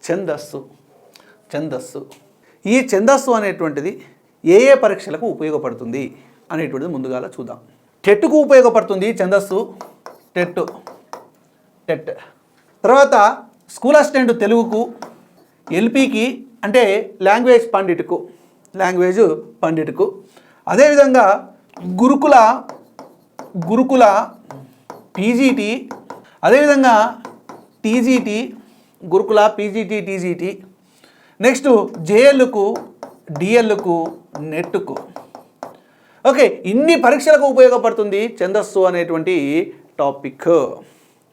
ఛందస్సు. ఛందస్సు ఈ ఛందస్సు అనేటువంటిది ఏ ఏ పరీక్షలకు ఉపయోగపడుతుంది అనేటువంటిది ముందుగా చూద్దాం. టెట్కు ఉపయోగపడుతుంది ఛందస్సు. టెట్ తర్వాత స్కూల్ అసిస్టెంట్ తెలుగుకు, ఎల్పికి అంటే లాంగ్వేజ్ పండిట్కు, అదేవిధంగా గురుకుల పీజీటీ, అదేవిధంగా టీజీటీ, గురుకుల పీజీటీ టీజీటీ, నెక్స్ట్ జేఎల్కు, డిఎల్కు, నెట్కు. ఓకే, ఇన్ని పరీక్షలకు ఉపయోగపడుతుంది ఛందస్సు అనేటువంటి టాపిక్.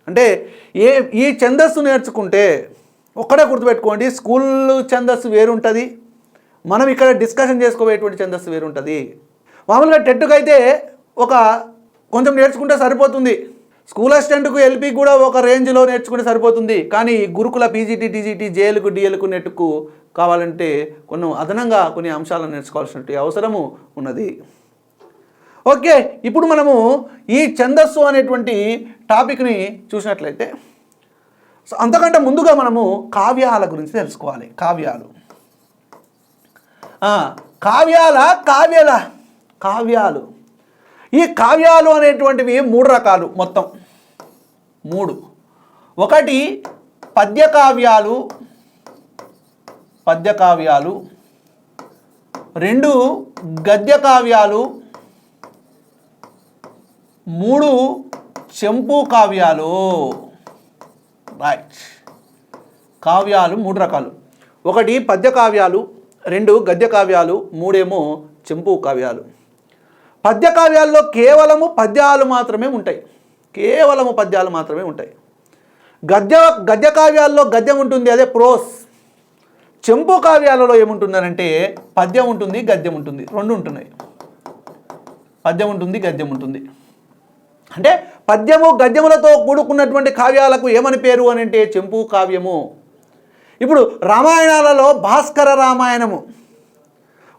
అంటే ఈ ఛందస్సు నేర్చుకుంటే ఒక్కడే గుర్తుపెట్టుకోండి, స్కూల్ ఛందస్సు వేరుంటుంది, మనం ఇక్కడ డిస్కషన్ చేసుకోబోయేటువంటి ఛందస్సు వేరుంటుంది. మామూలుగా టెట్కు అయితే కొంచెం నేర్చుకుంటే సరిపోతుంది, స్కూల్ అసిస్టెంట్కు ఎల్పీకి కూడా ఒక రేంజ్లో నేర్చుకుంటే సరిపోతుంది. కానీ గురుకుల పీజీటీ టీజీటీ జేఎల్కు డిఎల్కు నెట్కు కావాలంటే కొన్ని అంశాలను నేర్చుకోవాల్సిన అవసరము ఉన్నది. ఓకే, ఇప్పుడు మనము ఈ ఛందస్సు అనేటువంటి టాపిక్ని చూసినట్లయితే అంతకంటే ముందుగా మనము కావ్యాల గురించి తెలుసుకోవాలి. కావ్యాలు ఈ కావ్యాలు అనేటువంటివి 3 రకాలు, మొత్తం 3. ఒకటి పద్యకావ్యాలు, 2 గద్యకావ్యాలు, 3 చెంపు కావ్యాలు. రైట్, కావ్యాలు 3 రకాలు. ఒకటి పద్యకావ్యాలు, 2 గద్యకావ్యాలు, 3 చెంపు కావ్యాలు. పద్యకావ్యాల్లో కేవలము పద్యాలు మాత్రమే ఉంటాయి. గద్యకావ్యాల్లో గద్యం ఉంటుంది, అదే ప్రోస్. చెంపు కావ్యాలలో ఏముంటుందనంటే పద్యం ఉంటుంది, గద్యం ఉంటుంది, 2 ఉంటున్నాయి. పద్యం ఉంటుంది, గద్యం ఉంటుంది. అంటే పద్యము గద్యములతో కూడుకున్నటువంటి కావ్యాలకు ఏమని పేరు అని అంటే చెంపు కావ్యము. ఇప్పుడు రామాయణాలలో భాస్కర రామాయణము,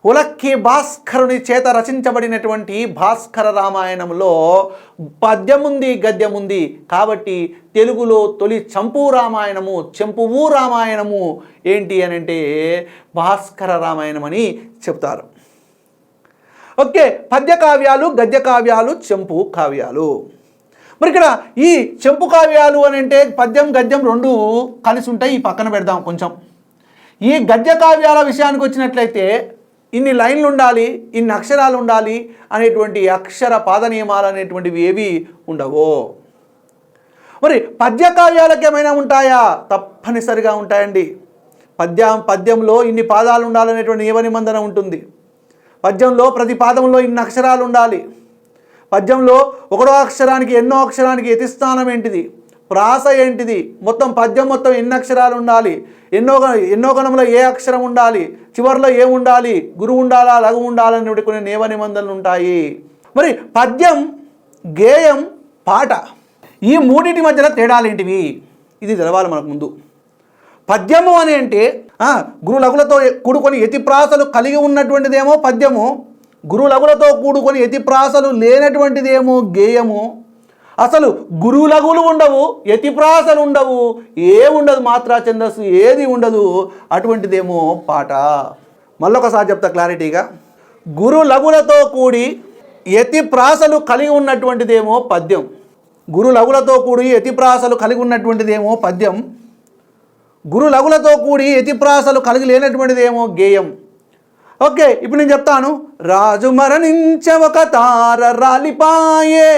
ఉలక్కి భాస్కరుని చేత రచించబడినటువంటి భాస్కర రామాయణంలో పద్యముంది, గద్యముంది. కాబట్టి తెలుగులో తొలి చెంపువు రామాయణము ఏంటి అని అంటే భాస్కర రామాయణం అని చెప్తారు. ఓకే, పద్యకావ్యాలు, గద్యకావ్యాలు, చెంపు కావ్యాలు. మరి ఇక్కడ ఈ చెంపు కావ్యాలు అని అంటే పద్యం గద్యం 2 కలిసి ఉంటాయి. ఈ పక్కన పెడదాం కొంచెం. ఈ గద్య కావ్యాల విషయానికి వచ్చినట్లయితే ఇన్ని లైన్లు ఉండాలి, ఇన్ని అక్షరాలు ఉండాలి అనేటువంటి అక్షర పాద నియమాలు అనేటువంటివి ఏవి ఉండవు. మరి పద్య కావ్యాలకు ఏమైనా ఉంటాయా? తప్పనిసరిగా ఉంటాయండి. పద్యంలో ఇన్ని పాదాలు ఉండాలనేటువంటి నియమ నిబంధన ఉంటుంది. పద్యంలో ప్రతి పాదంలో ఇన్ని అక్షరాలు ఉండాలి. పద్యంలో ఒకటో అక్షరానికి ఎన్నో అక్షరానికి యతిస్థానం ఏంటిది, ప్రాస ఏంటిది, పద్యం మొత్తం ఎన్ని అక్షరాలు ఉండాలి, ఎన్నో గణంలో ఏ అక్షరం ఉండాలి, చివరిలో ఏముండాలి, గురువు ఉండాలా, లఘు ఉండాలనే కొన్ని నియమ నిబంధనలు ఉంటాయి. మరి పద్యం, గేయం, పాట ఈ 3 మధ్యలో తేడాలు ఏంటివి? ఇది తెలవాలి మనకు ముందు. పద్యము అని అంటే గురు లఘులతో కూడుకొని యతిప్రాసలు కలిగి ఉన్నటువంటిదేమో పద్యము, గురు లఘులతో కూడుకొని యతిప్రాసలు లేనటువంటిదేమో గేయము. అసలు గురు లఘులు ఉండవు, యతిప్రాసలు ఉండవు, ఏముండదు, మాత్రా ఛందస్సు ఏది ఉండదు, అటువంటిదేమో పాట. మళ్ళొకసారి చెప్తా క్లారిటీగా. గురు లఘులతో కూడి యతిప్రాసలు కలిగి ఉన్నటువంటిదేమో పద్యం, గురు లఘులతో కూడి యతిప్రాసలు కలిగి ఉన్నటువంటిదేమో పద్యం, గురు లఘులతో కూడి యతిప్రాసలు కలిగి లేనటువంటిదేమో గేయం. ఓకే, ఇప్పుడు నేను చెప్తాను. రాజు మరణించే ఒక తార రాలిపాయే,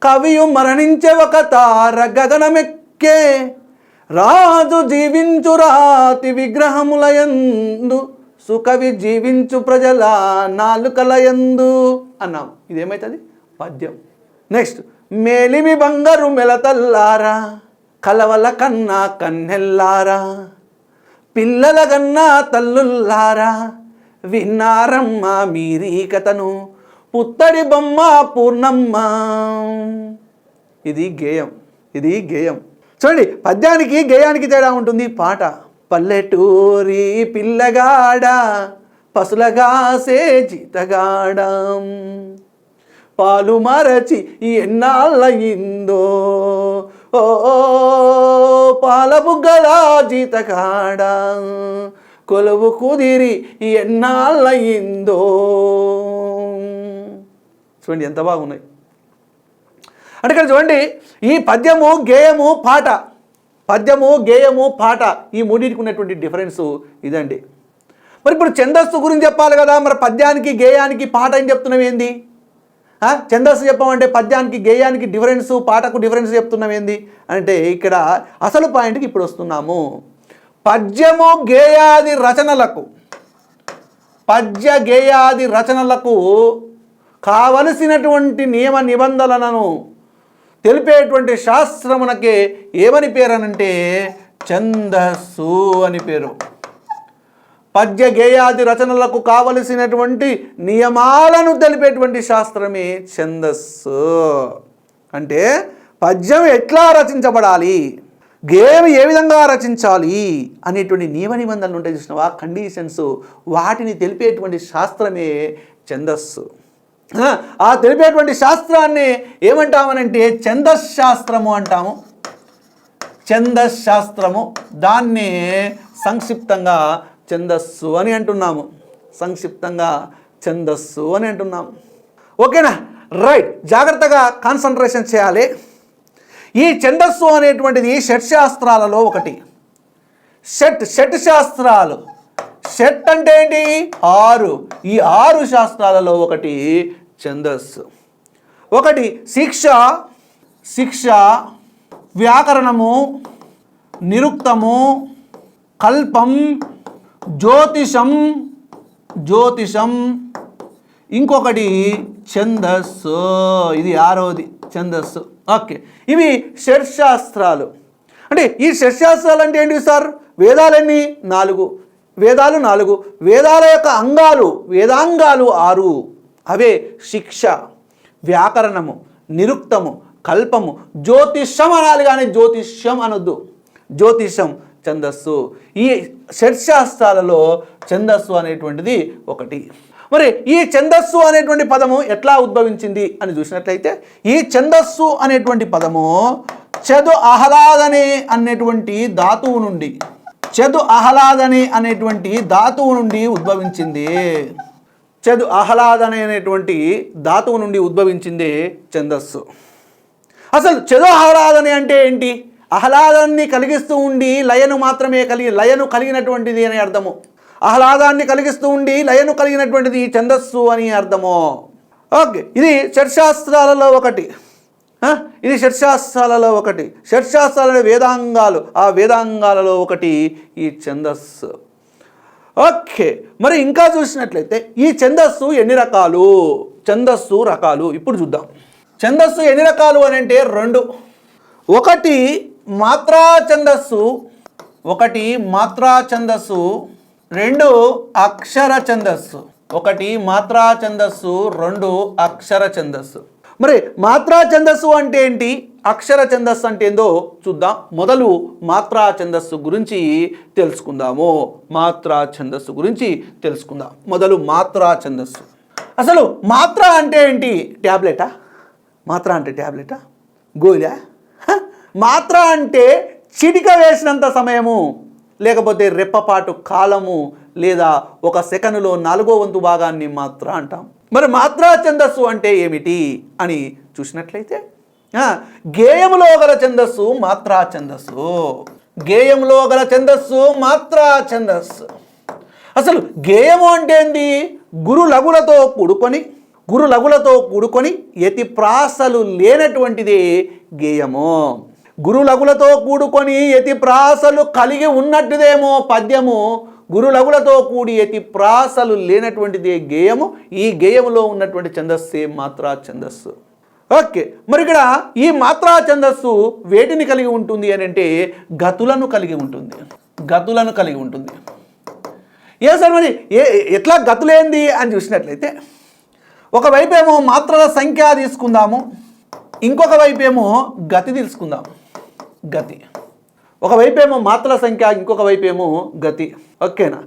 కవియు మరణించే ఒక తార గగనమెక్కే, రాజు జీవించు రాతి విగ్రహములయందు, సుకవి జీవించు ప్రజల నాలుకలయందు అన్నాం. ఇదేమవుతుంది? పద్యం. నెక్స్ట్, మేలిమి బంగారు మెలతల్లారా, కలవల కన్నా కన్నెల్లారా, పిల్లల కన్నా తల్లుల్లారా, విన్నారమ్మ మీరీ కథను, పుత్తడి బొమ్మ పూర్ణమ్మ. ఇది గేయం. చూడండి, పద్యానికి గేయానికి తేడా ఉంటుంది. పాట, పల్లెటూరి పిల్లగాడ పసులగాసే జీతగాడ, పాలు మరచి ఎన్నాళ్ళయిందో ఓ పాలబుగ్గల జీతకాడ కొలువు కుదిరి ఎన్నాళ్ళయిందో. చూడండి ఎంత బాగున్నాయి. అంటే ఇక్కడ చూడండి, ఈ పద్యము గేయము పాట, పద్యము గేయము పాట ఈ మూడింటికి ఉన్నటువంటి డిఫరెన్సు ఇదండి. మరి ఇప్పుడు ఛందస్సు గురించి చెప్పాలి కదా, మరి పద్యానికి గేయానికి పాట అని చెప్తున్నాం ఏంది? ఛందస్సు చెప్పామంటే పద్యానికి గేయానికి డిఫరెన్సు, పాటకు డిఫరెన్స్ చెప్తున్నాం ఏంది అంటే ఇక్కడ అసలు పాయింట్కి ఇప్పుడు వస్తున్నాము. పద్యము గేయాది రచనలకు, పద్య గేయాది రచనలకు కావలసినటువంటి నియమ నిబంధనలను తెలిపేటువంటి శాస్త్రమునకే ఏమని పేరు అనంటే ఛందస్సు అని పేరు. పద్య గేయాది రచనలకు కావలసినటువంటి నియమాలను తెలిపేటువంటి శాస్త్రమే ఛందస్సు. అంటే పద్యం ఎట్లా రచించబడాలి, గేయం ఏ విధంగా రచించాలి అనేటువంటి నియమ నిబంధనలు ఉంటాయి చూసినావా, కండిషన్స్, వాటిని తెలిపేటువంటి శాస్త్రమే ఛందస్సు. ఆ తెలిపేటువంటి శాస్త్రాన్ని ఏమంటామనంటే ఛందశాస్త్రము అంటాము. ఛందశాస్త్రము, దాన్ని సంక్షిప్తంగా ఛందస్సు అని అంటున్నాము. సంక్షిప్తంగా ఛందస్సు అని అంటున్నాము. ఓకేనా? రైట్, జాగ్రత్తగా కాన్సన్ట్రేషన్ చేయాలి. ఈ ఛందస్సు అనేటువంటిది షట్శాస్త్రాలలో ఒకటి. షట్ శాస్త్రాలు, షట్ అంటే ఏంటి? 6. ఈ 6 శాస్త్రాలలో ఒకటి ఛందస్సు. ఒకటి శిక్ష, వ్యాకరణము, నిరుక్తము, కల్పం, జ్యోతిషం, ఇంకొకటి ఛందస్సు. ఇది 6వది ఛందస్సు. ఓకే, ఇవి షట్శాస్త్రాలు. అంటే ఈ షట్శాస్త్రాలు అంటే ఏంటి సార్? వేదాలన్నీ 4, వేదాలు 4, వేదాల యొక్క వేదాంగాలు 6. అవే శిక్ష, వ్యాకరణము, నిరుక్తము, కల్పము, జ్యోతిషం అనాలి కానీ జ్యోతిష్యం అనొద్దు. జ్యోతిషం ఛందస్సు. ఈ షట్శాస్త్రాలలో ఛందస్సు అనేటువంటిది ఒకటి. మరి ఈ ఛందస్సు అనేటువంటి పదము ఎట్లా ఉద్భవించింది అని చూసినట్లయితే, ఈ ఛందస్సు అనేటువంటి పదము చదు ఆహ్లాదనే అనేటువంటి ధాతువు నుండి, ఆహ్లాదనే అనేటువంటి ధాతువు నుండి ఉద్భవించింది. ఆహ్లాదనే అనేటువంటి ధాతువు నుండి ఉద్భవించింది ఛందస్సు. అసలు ఆహ్లాదనే అంటే ఏంటి? ఆహ్లాదాన్ని కలిగిస్తూ ఉండి లయను మాత్రమే లయను కలిగినటువంటిది అని అర్థము. ఆహ్లాదాన్ని కలిగిస్తూ ఉండి లయను కలిగినటువంటిది ఛందస్సు అని అర్థము. ఓకే, ఇది షట్శాస్త్రాలలో ఒకటి. ఇది షట్శాస్త్రాలలో ఒకటి. షట్శాస్త్రాలలో వేదాంగాలు, ఆ వేదాంగాలలో ఒకటి ఈ ఛందస్సు. ఓకే, మరి ఇంకా చూసినట్లయితే ఈ ఛందస్సు ఎన్ని రకాలు? ఛందస్సు రకాలు ఇప్పుడు చూద్దాం. ఛందస్సు ఎన్ని రకాలు అని అంటే 2. ఒకటి మాత్రా ఛందస్సు, 2 అక్షర ఛందస్సు. 1 మాత్రా ఛందస్సు, 2 అక్షర ఛందస్సు. మరి మాత్రా ఛందస్సు అంటే ఏంటి, అక్షర ఛందస్సు అంటే ఏందో చూద్దాం. మొదలు మాత్రా ఛందస్సు గురించి తెలుసుకుందాము. మొదలు మాత్రా ఛందస్సు. అసలు మాత్ర అంటే ఏంటి? ట్యాబ్లెటా? గోలియా? మాత్ర అంటే చిటిక వేసినంత సమయము, లేకపోతే రెప్పపాటు కాలము, లేదా 1 సెకనులో 4వ వంతు భాగాన్ని మాత్ర అంటాం. మరి మాత్రా ఛందస్సు అంటే ఏమిటి అని చూసినట్లయితే, గేయములో గల ఛందస్సు మాత్రా ఛందస్సు. అసలు గేయము అంటే ఏంది? గురు లఘులతో కూడుకొని యతి ప్రాసలు లేనటువంటిదే గేయము. గురు లఘులతో కూడుకొని యతి ప్రాసలు కలిగి ఉన్నట్టుదేమో పద్యము. గురు లఘులతో కూడి యతి ప్రాసలు లేనటువంటిదే గేయము. ఈ గేయములో ఉన్నటువంటి ఛందస్సే మాత్రా ఛందస్సు. ఓకే, మరి ఇక్కడ ఈ మాత్రా ఛందస్సు వేటిని కలిగి ఉంటుంది అని అంటే గతులను కలిగి ఉంటుంది. ఏ సార్ మరి ఎట్లా గతులేంది అని చూసినట్లయితే, ఒకవైపేమో మాత్రల సంఖ్య తీసుకుందాము, ఇంకొక వైపేమో గతి తీసుకుందాం. ఒకవైపేమో మాత్రల సంఖ్య, ఇంకొక వైపేమో గతి. ఓకేనా?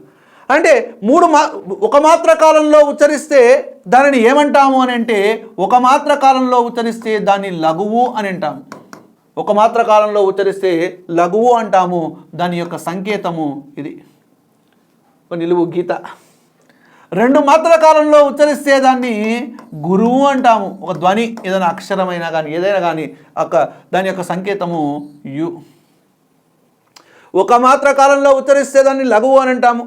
అంటే ఒక మాత్ర కాలంలో ఉచ్చరిస్తే దానిని ఏమంటాము అని అంటే, ఒక మాత్ర కాలంలో ఉచ్చరిస్తే దాన్ని లఘువు అని అంటాము. ఒక మాత్ర కాలంలో ఉచ్చరిస్తే లఘువు అంటాము. దాని యొక్క సంకేతము ఇది నిలువు గీత. 2 మాత్రల కాలంలో ఉచ్చరిస్తే దాన్ని గురువు అంటాము. ఒక ధ్వని ఏదైనా అక్షరమైనా కానీ ఏదైనా కానీ దాని యొక్క సంకేతము యు. 1 మాత్ర కాలంలో ఉచ్చరిస్తే దాన్ని లఘువు అని అంటాము.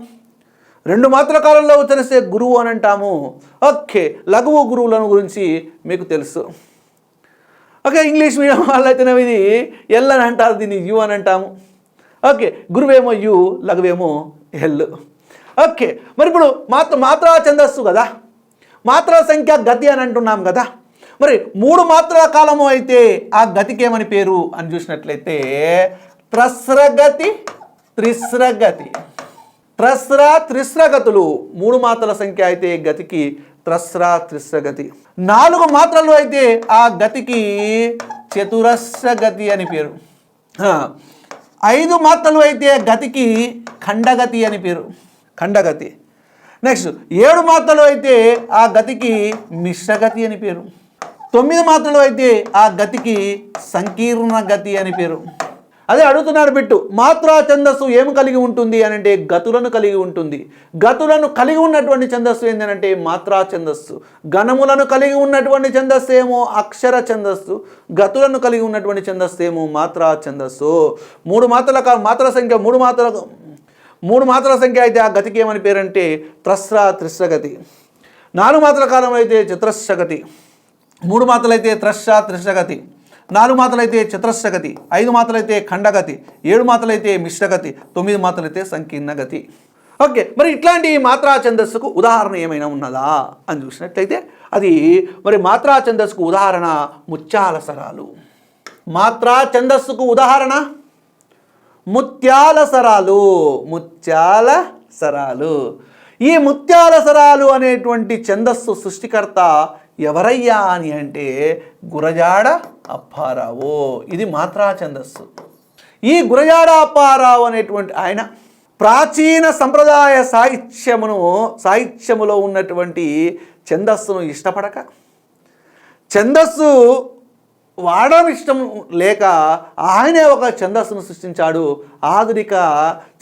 2 మాత్రల కాలంలో ఉచ్చరిస్తే గురువు అని అంటాము. ఓకే, లఘువు గురువులను గురించి మీకు తెలుసు. ఓకే, ఇంగ్లీష్ మీడియం వాళ్ళైతేనే ఇది ఎల్ అని అంటారు, దీన్ని యు అని అంటాము. ఓకే, గురువేమో యు, లఘువేమో ఎల్. ఓకే, మరి ఇప్పుడు మాత్రా ఛందస్సు కదా, మాత్రా సంఖ్య గతి అని అంటున్నాం కదా. మరి 3 మాత్రల కాలము అయితే ఆ గతికి ఏమని పేరు అని చూసినట్లయితే త్రస్రగతి, త్రిస్రగతి. త్రిస్రగతులు 3 మాత్రల సంఖ్య అయితే గతికి త్రిస్రగతి. 4 మాత్రలు అయితే ఆ గతికి చతురస్రగతి అని పేరు. 5 మాత్రలు అయితే గతికి ఖండగతి అని పేరు, ఖండగతి. నెక్స్ట్ 7 మాత్రలు అయితే ఆ గతికి మిశ్రగతి అని పేరు. 9 మాత్రలు అయితే ఆ గతికి సంకీర్ణ గతి అని పేరు. అదే అడుగుతున్నాడు బిట్టు, మాత్రా ఛందస్సు ఏమి కలిగి ఉంటుంది అని అంటే గతులను కలిగి ఉంటుంది. గతులను కలిగి ఉన్నటువంటి ఛందస్సు ఏంటంటే మాత్రా ఛందస్సు. గణములను కలిగి ఉన్నటువంటి ఛందస్సు ఏమో అక్షర ఛందస్సు. గతులను కలిగి ఉన్నటువంటి ఛందస్సు ఏమో మాత్రా ఛందస్సు. 3 మాత్రల సంఖ్య 3 మాత్రల సంఖ్య అయితే ఆ గతికి ఏమని పేరంటే త్రిస్రగతి. 4 మాత్రల కాలం అయితే చతురస్రగతి. 3 మాత్రలు అయితే త్రిస్రగతి. 4 మాత్రలు అయితే చతురస్రగతి. 5 మాత్రలు అయితే ఖండగతి. 7 మాత్రలు అయితే మిశ్రగతి. 9 మాత్రలు అయితే సంకీర్ణ గతి. ఓకే, మరి ఇట్లాంటి మాత్రా ఛందస్సుకు ఉదాహరణ ఏమైనా ఉన్నదా అని చూసినట్లయితే అది మరి మాత్రా ఛందస్సుకు ఉదాహరణ ముత్యాల సరాలు. మాత్రా ఛందస్సుకు ఉదాహరణ ముత్యాల సరాలు. ముత్యాల సరాలు. ఈ ముత్యాల సరాలు అనేటువంటి ఛందస్సు సృష్టికర్త ఎవరయ్యా అని అంటే గురజాడ అప్పారావు. ఇది మాత్రా ఛందస్సు. ఈ గురజాడ అప్పారావు అనేటువంటి ఆయన ప్రాచీన సంప్రదాయ సాహిత్యములో ఉన్నటువంటి ఛందస్సును ఇష్టపడక, ఛందస్సు వాడడం ఇష్టం లేక ఆయనే ఒక ఛందస్సును సృష్టించాడు. ఆధునిక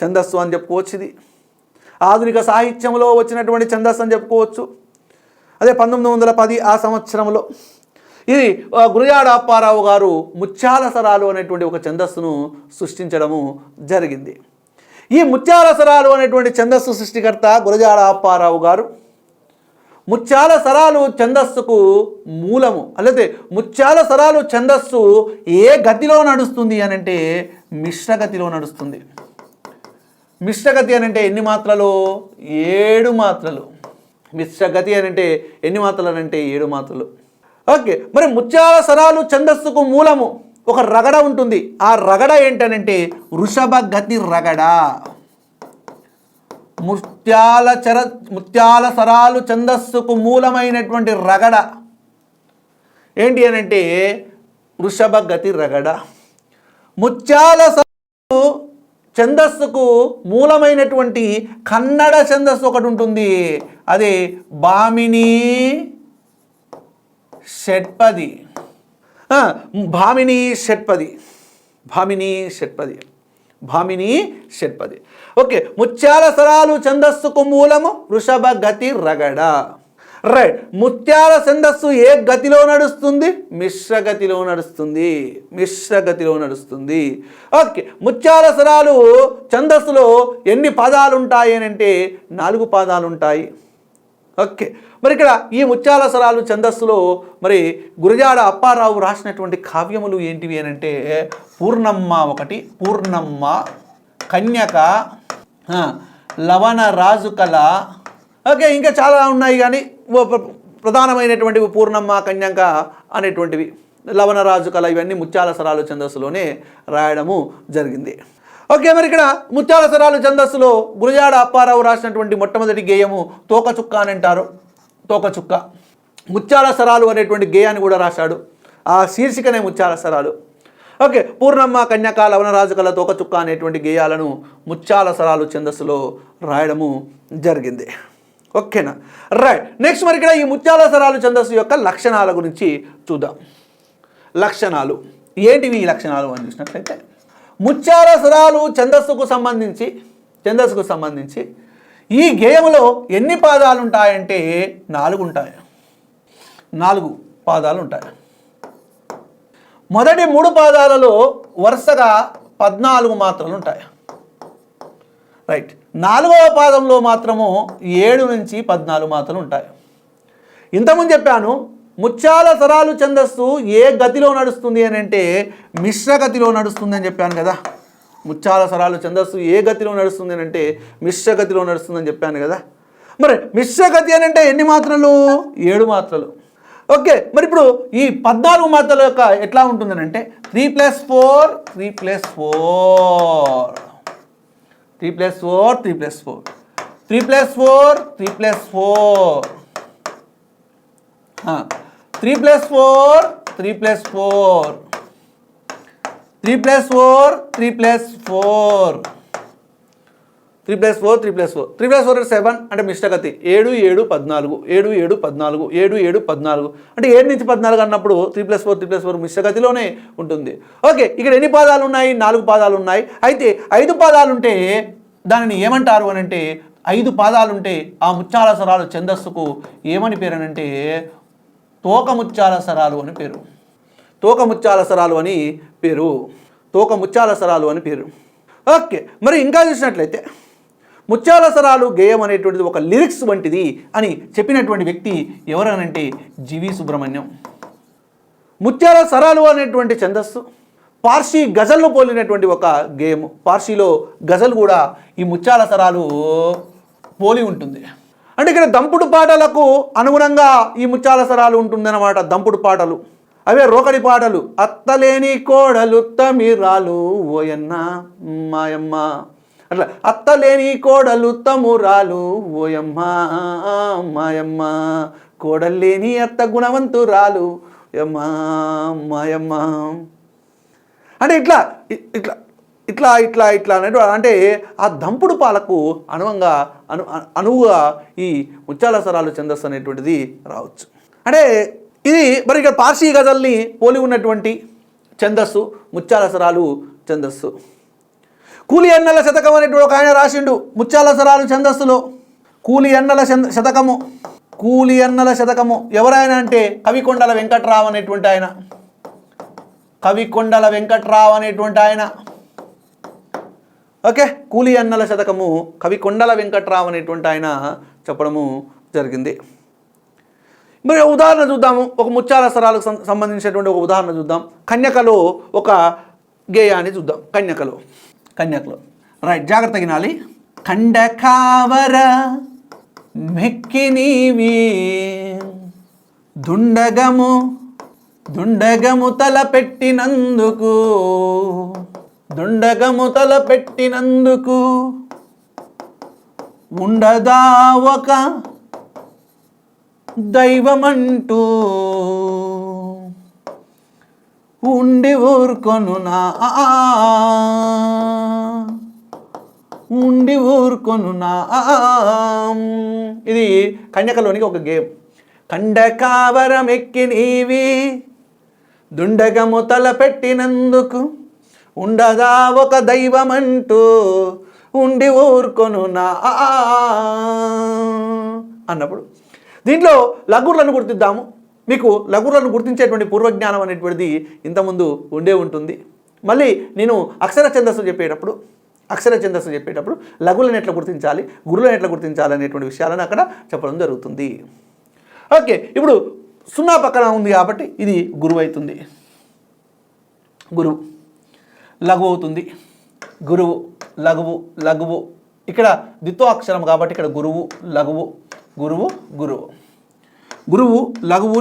ఛందస్సు అని చెప్పుకోవచ్చు. ఇది ఆధునిక సాహిత్యంలో వచ్చినటువంటి ఛందస్సు అని చెప్పుకోవచ్చు. అదే 1910 ఆ సంవత్సరంలో ఇది గురజాడ అప్పారావు గారు ముత్యాల సరాలు అనేటువంటి ఒక ఛందస్సును సృష్టించడము జరిగింది. ఈ ముత్యాల సరాలు అనేటువంటి ఛందస్సు సృష్టికర్త గురజాడ అప్పారావు గారు ముత్యాల సరాలు ఛందస్సుకు మూలము. అలాగే ముత్యాల సరాలు ఛందస్సు ఏ గతిలో నడుస్తుంది అని అంటే మిశ్రగతిలో నడుస్తుంది. మిశ్రగతి అని అంటే ఎన్ని మాత్రలు? 7 మాత్రలు. మిశ్రగతి అని అంటే ఎన్ని మాత్రలు అని అంటే 7 మాత్రలు. ఓకే, మరి ముత్యాల సరాలు ఛందస్సుకు మూలము ఒక రగడ ఉంటుంది. ఆ రగడ ఏంటనంటే వృషభ గతి రగడ. ముత్యాల సరాలు ఛందస్సుకు మూలమైనటువంటి రగడ ఏంటి అని అంటే వృషభ గతి రగడ. ముత్యాల సరాలు ఛందస్సుకు మూలమైనటువంటి కన్నడ ఛందస్సు ఒకటి ఉంటుంది. అది భామిని షట్పది. భామిని షట్పది. ఓకే, ముత్యాల సరాలు ఛందస్సుకు మూలము వృషభ గతి రగడ. రైట్. ముత్యాల ఛందస్సు ఏ గతిలో నడుస్తుంది? మిశ్రగతిలో నడుస్తుంది. ఓకే, ముత్యాల సరాలు ఛందస్సులో ఎన్ని పాదాలు ఉంటాయి అని అంటే 4 పాదాలు ఉంటాయి. ఓకే, మరి ఇక్కడ ఈ ముత్యాల సరాలు ఛందస్సులో మరి గురజాడ అప్పారావు రాసినటువంటి కావ్యములు ఏంటివి అని అంటే పూర్ణమ్మ ఒకటి, పూర్ణమ్మ, కన్యక, లవణ రాజుకల. ఓకే, ఇంకా చాలా ఉన్నాయి కానీ ప్రధానమైనటువంటివి పూర్ణమ్మ, కన్యక అనేటువంటివి, లవణరాజు కళ, ఇవన్నీ ముత్యాల సరాలు ఛందస్సులోనే రాయడము జరిగింది. ఓకే, మరి ఇక్కడ ముత్యాల సరాలు ఛందస్సులో గురజాడ అప్పారావు రాసినటువంటి మొట్టమొదటి గేయము తోకచుక్క అని అంటారు. తోకచుక్క. ముత్యాల సరాలు అనేటువంటి గేయాన్ని కూడా రాశాడు. ఆ శీర్షికనే ముత్యాల సరాలు. ఓకే, పూర్ణమ్మ, కన్యక, లవణరాజు కళ, తోకచుక్క అనేటువంటి గేయాలను ముత్యాల సరాలు ఛందస్సులో రాయడము జరిగింది. ఓకేనా? రైట్. నెక్స్ట్ మరి ఇక్కడ ఈ ముత్యాల సరాలు ఛందస్సు యొక్క లక్షణాల గురించి చూద్దాం. లక్షణాలు ఏంటివి ఈ లక్షణాలు అని చూసినట్లయితే, ముత్యాల స్వరాలు ఛందస్సుకు సంబంధించి ఈ గేయంలో ఎన్ని పాదాలు ఉంటాయంటే 4 ఉంటాయి. 4 పాదాలు ఉంటాయి. మొదటి 3 పాదాలలో వరుసగా 14 మాత్రలు ఉంటాయి. రైట్. 4వ పాదంలో మాత్రము 7 నుంచి 14 మాత్రలు ఉంటాయి. ఇంతకుముందు చెప్పాను, ముత్యాల స్వరాలు ఛందస్సు ఏ గతిలో నడుస్తుంది అని అంటే మిశ్రగతిలో నడుస్తుంది అని చెప్పాను కదా. ముత్యాల స్వరాలు ఛందస్సు ఏ గతిలో నడుస్తుంది అని అంటే మిశ్రగతిలో నడుస్తుందని చెప్పాను కదా. మరి మిశ్రగతి అని అంటే ఎన్ని మాత్రలు? 7 మాత్రలు. ఓకే, మరి ఇప్పుడు ఈ 14 మాత్రల యొక్క ఎట్లా ఉంటుందని అంటే 3 + 4 3 + 4 3 + 4 3 + 4 3 + 4 3 + 4 3 + 4 3 + 4 3 + 4 3 + 4 3 + 4 3 + 4 3 + 4 అంటే 7 అంటే మిశ్రగతి. 7 7 14 7 7 14 7 7 14 అంటే 7 నుంచి 14 అన్నప్పుడు 3 + 4 3 + 4 మిశ్రగతిలోనే ఉంటుంది. ఓకే, ఇక్కడ ఎన్ని పాదాలు ఉన్నాయి? 4 పాదాలు ఉన్నాయి. అయితే 5 పాదాలు ఉంటే దానిని ఏమంటారు అని అంటే 5 పాదాలు ఉంటే ఆ ముత్యాల స్వరాలు ఛందస్సుకు ఏమని పేరు అని అంటే తోకముత్యాల స్వరాలు అని పేరు. తోకముత్యాల స్వరాలు అని పేరు. తోకముత్యాల స్వరాలు అని పేరు. ఓకే, మరి ఇంకా చూసినట్లయితే ముత్యాల స్వరాలు గేయం అనేటువంటిది ఒక లిరిక్స్ వంటిది అని చెప్పినటువంటి వ్యక్తి ఎవరనంటే జీవి సుబ్రహ్మణ్యం. ముత్యాల స్వరాలు అనేటువంటి ఛందస్సు పార్సీ గజల్ను పోలినటువంటి ఒక గేయం. పార్సీలో గజల్ కూడా ఈ ముత్యాల స్వరాలు పోలి ఉంటుంది. అంటే ఇక్కడ దంపుడు పాటలకు అనుగుణంగా ఈ ముత్యాల స్వరాలు ఉంటుందన్నమాట. దంపుడు పాటలు అవే రోకడి పాటలు. అత్తలేని కోడలు తమిరాలు ఓయన్న మాయమ్మ, అట్లా అత్తలేని కోడలు తమురాలు ఓయమ్మ మాయమ్మ, కోడలేని అత్త గుణవంతురాలు యమ్మ మాయమ్మ. అంటే ఇట్లా ఇట్లా ఇట్లా ఇట్లా ఇట్లా అనేటు అంటే ఆ దంపుడు పాలకు అనువుగా ఈ ముత్యాల స్వరాలు ఛందస్సు అనేటువంటిది రావచ్చు. అంటే ఇది మరి ఇక్కడ పార్సీ గజల్ని పోలి ఉన్నటువంటి ఛందస్సు ముత్యాల స్వరాలు ఛందస్సు. కూలి ఎన్నెల శతకం అనేటువంటి ఒక ఆయన రాసిండు ముత్యాల స్వరాలు ఛందస్సులో. కూలి ఎన్నెల శతకము. కూలి ఎన్నెల శతకము ఎవరైనా అంటే కవికొండల వెంకట్రావు అనేటువంటి ఆయన. కవికొండల వెంకట్రావు అనేటువంటి ఆయన. ఓకే, కూలి ఎన్నెల శతకము కవికొండల వెంకట్రావు అనేటువంటి ఆయన చెప్పడము జరిగింది. మరి ఉదాహరణ చూద్దాము. ఒక ముత్యాల స్వరాలకు సంబంధించినటువంటి ఒక ఉదాహరణ చూద్దాం. కన్యకలో ఒక గేయాన్ని చూద్దాం. కన్యకలో రైట్, జాగ్రత్త వినాలి. కండకావర మెక్కినీవి దుండగము తలపెట్టినందుకు ఉండదా ఒక దైవమంటూ ఉండి ఊరుకొనునా ఇది కన్యకలోనికి ఒక గేమ్. కండకావరమెక్కి నీవి దుండగము తలపెట్టినందుకు ఉండదా ఒక దైవమంటూ ఉండి ఊరుకొనునా అన్నప్పుడు దీంట్లో లఘుర్లను గుర్తిద్దాము. మీకు లఘుర్లను గుర్తించేటువంటి పూర్వజ్ఞానం అనేటువంటిది ఇంతకుముందు ఉండే ఉంటుంది. మళ్ళీ నేను అక్షర ఛందస్సు చెప్పేటప్పుడు లఘులను ఎట్లా గుర్తించాలి, గురులను ఎట్లా గుర్తించాలి అనేటువంటి విషయాలను అక్కడ చెప్పడం జరుగుతుంది. ఓకే, ఇప్పుడు 0 పక్కన ఉంది కాబట్టి ఇది గురువు అవుతుంది. గురువు లఘువు అవుతుంది. గురువు లఘువు ఇక్కడ ద్విత్వ అక్షరం కాబట్టి ఇక్కడ గురువు లఘువు గురువు లఘువు గురువు లఘువు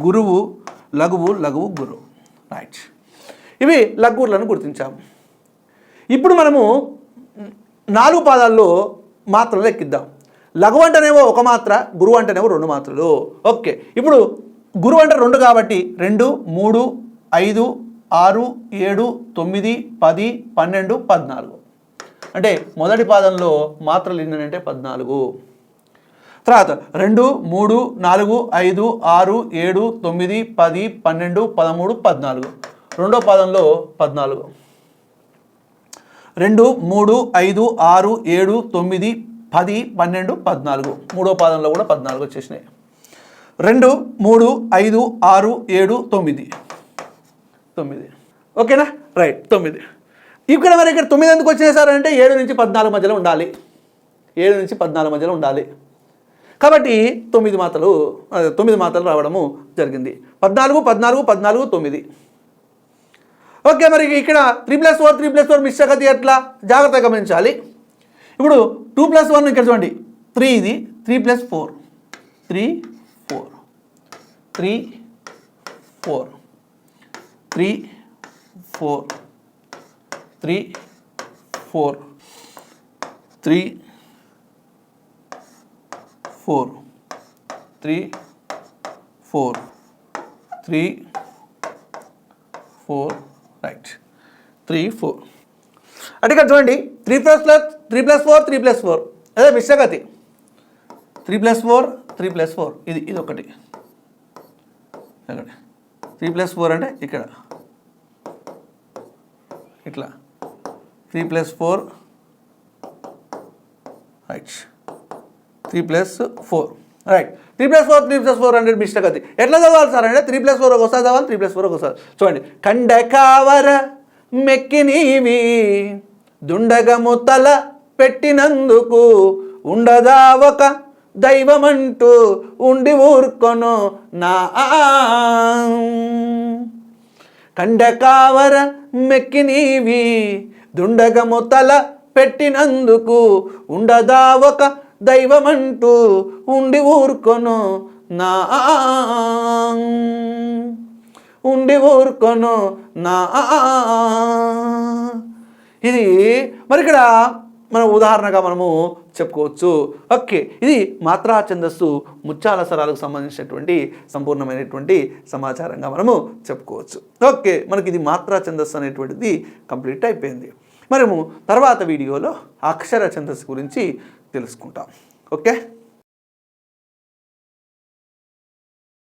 గురువు లఘువు గురువు రైట్. ఇవి లఘువులను గుర్తించాము. ఇప్పుడు మనము 4 పాదాల్లో మాత్రలు లెక్కిద్దాం. లఘు అంటేనేమో 1 మాత్ర, గురువు అంటేనేమో 2 మాత్రలు. ఓకే, ఇప్పుడు గురువు అంటే 2 కాబట్టి 2 3 5 6, 7, 9, 10, 12, 14. అంటే మొదటి పాదంలో మాత్రలు ఎన్ని అంటే 14. తర్వాత 2, 3, 4, 5, 6, 7, 9, 10, 12, 13, 14. రెండో పాదంలో 14. 2, 3, 5, 6, 7, 9, 10, 12, 14. మూడో పాదంలో కూడా 14 వచ్చేసినాయి. 2, 3, 5, 6, 7, 9. 9. ఓకేనా? రైట్, 9. ఇక్కడ మరి ఇక్కడ 9 ఎందుకు వచ్చేసారంటే 7 నుంచి 14 మధ్యలో ఉండాలి. 7 నుంచి 14 మధ్యలో ఉండాలి. కాబట్టి 9 మాత్రలు రావడము జరిగింది. 14, 14, 14, 9. ఓకే, మరి ఇక్కడ 3+4 3+4 మిశ్రగతి ఎట్లా జాగ్రత్తగా గమనించాలి. ఇప్పుడు 2+1 ఇక్కడ చూడండి, 3 ఇది 3+4 3 4 3 4 3 4 3 4 3 4 3 4 3 4 రైట్ 3 4. అంటే ఇక్కడ చూడండి 3+4 3+4 అదే మిశ్రగతి. 3+4 3+4 ఇది ఒకటి. 3+4 అంటే ఇక్కడ ఇట్లా 3+4 రైట్ 3+4 రైట్. 3+4 అంటే మిశ్రగతి ఎట్లా చదవాలి సార్ అంటే 3+4 ఒకసారి చదవాలి, 3+4 ఒకసారి. చూడండి, కండకావర మెక్కినీవి దుండగము తల పెట్టినందుకు ఉండదా ఒక దైవమంటూ ఉండి ఊరుకొను నా. కండకావర మెక్కినీవి దుండగము తల పెట్టినందుకు ఉండదా ఒక దైవమంటూ ఉండి ఊరుకొను నా. ఉండి ఊరుకొను నా. ఇది మరి ఇక్కడ మనం ఉదాహరణగా మనము చెప్పుకోవచ్చు. ఓకే, ఇది మాత్రా ఛందస్సు ముత్యాల స్వరాలకు సంబంధించినటువంటి సంపూర్ణమైనటువంటి సమాచారంగా మనము చెప్పుకోవచ్చు. ఓకే, మనకి ఇది మాత్రా ఛందస్సు అనేటువంటిది కంప్లీట్ అయిపోయింది. మనము తర్వాత వీడియోలో అక్షర ఛందస్సు గురించి తెలుసుకుంటాం. ఓకే.